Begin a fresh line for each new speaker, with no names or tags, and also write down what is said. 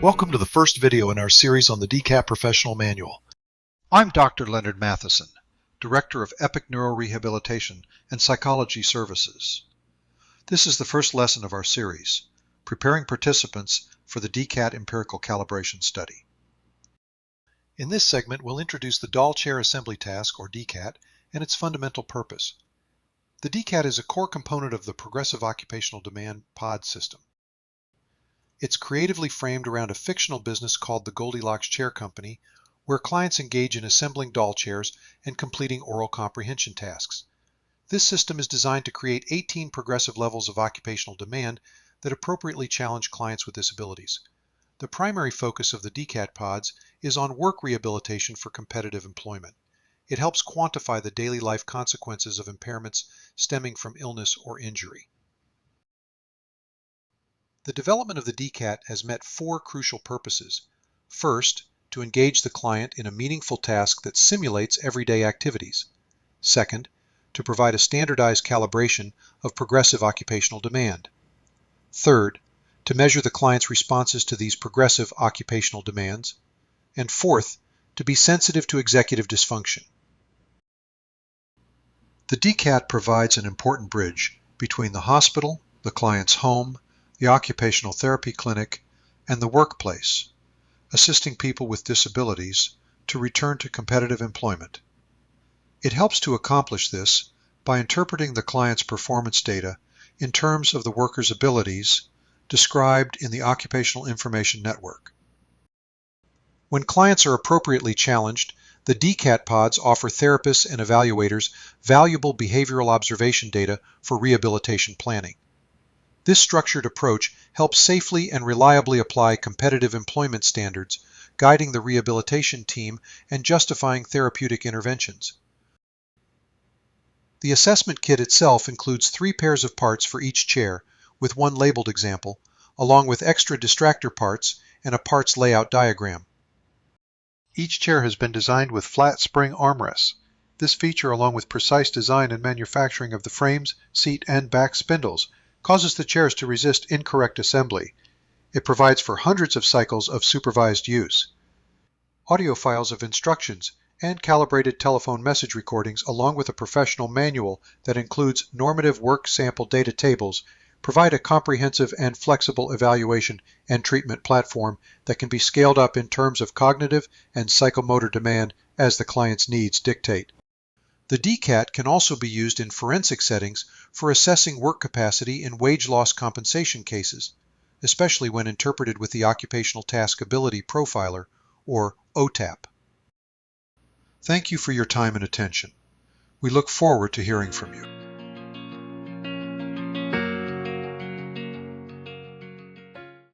Welcome to the first video in our series on the DCAT Professional Manual.
I'm Dr. Leonard Matheson, Director of Epic Neurorehabilitation and Psychology Services. This is the first lesson of our series, preparing participants for the DCAT Empirical Calibration Study.
In this segment, we'll introduce the Doll Chair Assembly Task, or DCAT, and its fundamental purpose. The DCAT is a core component of the Progressive Occupational Demand pod system. It's creatively framed around a fictional business called the Goldilocks Chair Company, where clients engage in assembling doll chairs and completing oral comprehension tasks. This system is designed to create 18 progressive levels of occupational demand that appropriately challenge clients with disabilities. The primary focus of the DCAT pods is on work rehabilitation for competitive employment. It helps quantify the daily life consequences of impairments stemming from illness or injury. The development of the DCAT has met four crucial purposes. First, to engage the client in a meaningful task that simulates everyday activities. Second, to provide a standardized calibration of progressive occupational demand. Third, to measure the client's responses to these progressive occupational demands. And fourth, to be sensitive to executive dysfunction. The DCAT provides an important bridge between the hospital, the client's home, the occupational therapy clinic, and the workplace, assisting people with disabilities to return to competitive employment. It helps to accomplish this by interpreting the client's performance data in terms of the worker's abilities described in the Occupational Information Network. When clients are appropriately challenged, the DCAT pods offer therapists and evaluators valuable behavioral observation data for rehabilitation planning. This structured approach helps safely and reliably apply competitive employment standards, guiding the rehabilitation team and justifying therapeutic interventions. The assessment kit itself includes 3 pairs of parts for each chair, with one labeled example, along with extra distractor parts and a parts layout diagram. Each chair has been designed with flat spring armrests. This feature, along with precise design and manufacturing of the frames, seat, and back spindles, causes the chairs to resist incorrect assembly. It provides for hundreds of cycles of supervised use. Audio files of instructions and calibrated telephone message recordings, along with a professional manual that includes normative work sample data tables, provide a comprehensive and flexible evaluation and treatment platform that can be scaled up in terms of cognitive and psychomotor demand as the client's needs dictate. The DCAT can also be used in forensic settings for assessing work capacity in wage loss compensation cases, especially when interpreted with the Occupational Task Ability Profiler, or OTAP. Thank you for your time and attention. We look forward to hearing from you.